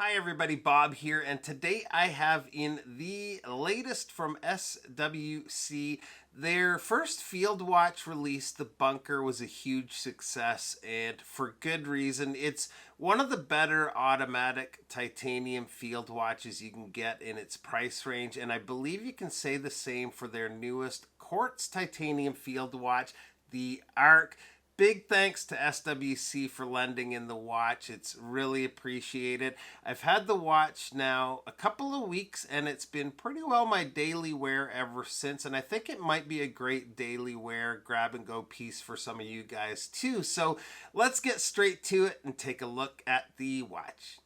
Hi everybody, Bob here, and today I have in the latest from SWC. Their first field watch release, the Bunker, was a huge success, and for good reason. It's one of the better automatic titanium field watches you can get in its price range, and I believe you can say the same for their newest quartz titanium field watch, the Arc. Big thanks to SWC for lending in the watch. It's really appreciated. I've had the watch now a couple of weeks and it's been pretty well my daily wear ever since. And I think it might be a great daily wear grab and go piece for some of you guys too. So let's get straight to it and take a look at the watch.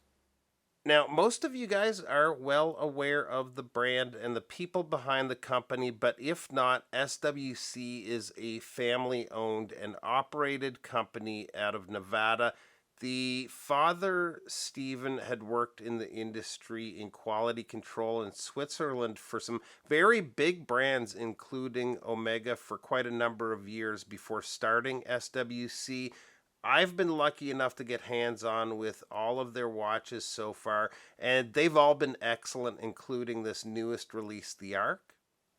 Now, most of you guys are well aware of the brand and the people behind the company, but if not, SWC is a family owned and operated company out of Nevada. The father, Stephen, had worked in the industry in quality control in Switzerland for some very big brands, including Omega, for quite a number of years before starting SWC. I've been lucky enough to get hands-on with all of their watches so far, and they've all been excellent, including this newest release, the Arc.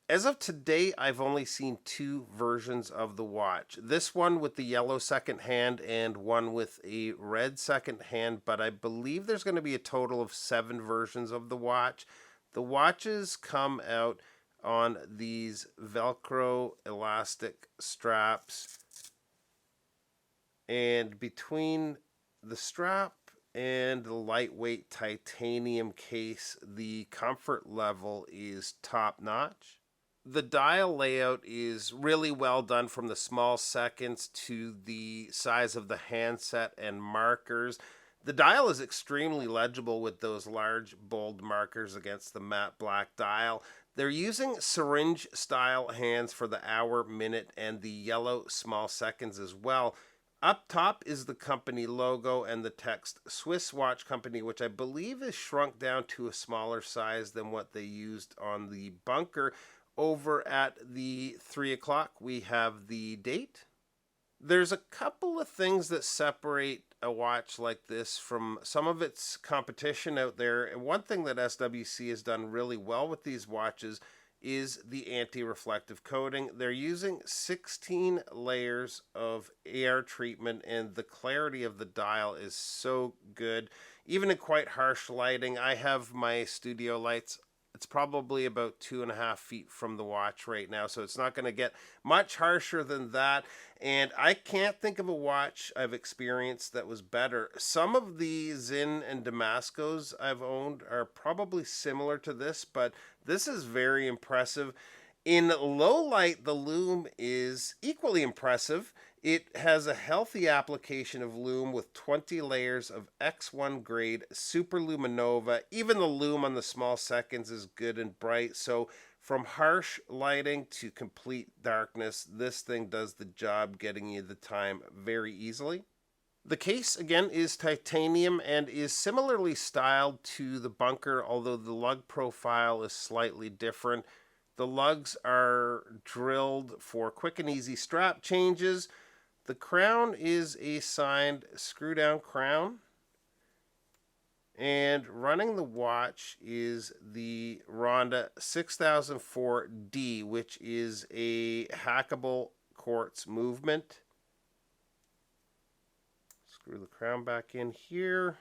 As of today, I've only seen two versions of the watch. This one with the yellow second hand and one with a red second hand, but I believe there's going to be a total of 7 versions of the watch. The watches come out on these Velcro elastic straps, and between the strap and the lightweight titanium case, the comfort level is top notch. The dial layout is really well done, from the small seconds to the size of the handset and markers. The dial is extremely legible with those large bold markers against the matte black dial. They're using syringe style hands for the hour, minute, and the yellow small seconds as well. Up top is the company logo and the text Swiss Watch Company, which I believe is shrunk down to a smaller size than what they used on the Bunker. Over at the 3 o'clock, we have the date. There's a couple of things that separate a watch like this from some of its competition out there. And one thing that SWC has done really well with these watches is the anti-reflective coating. They're using 16 layers of air treatment, and the clarity of the dial is so good. Even in quite harsh lighting, I have my studio lights. It's probably about 2.5 feet from the watch right now, so it's not going to get much harsher than that. And I can't think of a watch I've experienced that was better. Some of the Zin and Damascos I've owned are probably similar to this, but this is very impressive. In low light, the lume is equally impressive. It has a healthy application of lume with 20 layers of X1 grade super luminova. Even the lume on the small seconds is good and bright. So from harsh lighting to complete darkness, this thing does the job, getting you the time very easily. The case, again, is titanium and is similarly styled to the Bunker, although the lug profile is slightly different. The lugs are drilled for quick and easy strap changes. The crown is a signed screw-down crown. And running the watch is the Ronda 6004D, which is a hackable quartz movement. Screw the crown back in here.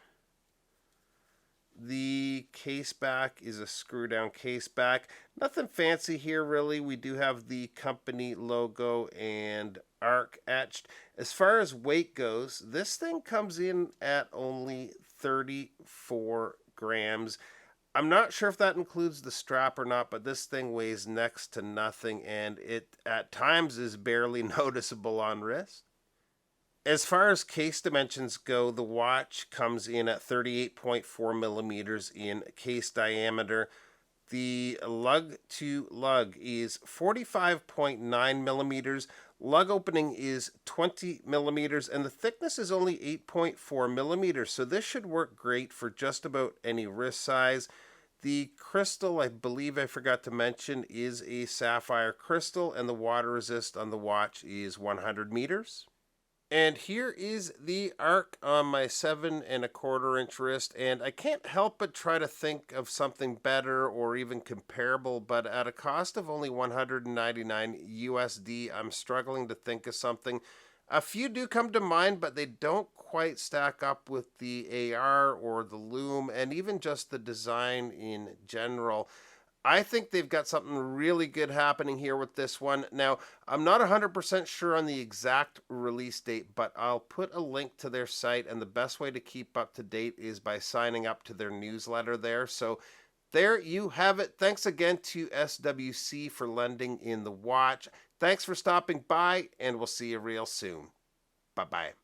The case back is a screw down case back. Nothing fancy here really. We do have the company logo and Arc etched. As far as weight goes, this thing comes in at only 34 grams. I'm not sure if that includes the strap or not, but this thing weighs next to nothing, and it at times is barely noticeable on wrist. As far as case dimensions go, the watch comes in at 38.4 millimeters in case diameter. The lug to lug is 45.9 millimeters. Lug opening is 20 millimeters, and the thickness is only 8.4 millimeters. So this should work great for just about any wrist size. The crystal, I believe I forgot to mention, is a sapphire crystal, and the water resist on the watch is 100 meters. And here is the arc on my 7.25 inch wrist, and I can't help but try to think of something better or even comparable, but at a cost of only 199 USD, I'm struggling to think of something. A few do come to mind, but they don't quite stack up with the AR or the Loom, and even just the design in general. I think they've got something really good happening here with this one. Now, I'm not 100% sure on the exact release date, but I'll put a link to their site, and the best way to keep up to date is by signing up to their newsletter there. So there you have it. Thanks again to SWC for lending in the watch. Thanks for stopping by, and we'll see you real soon. Bye-bye.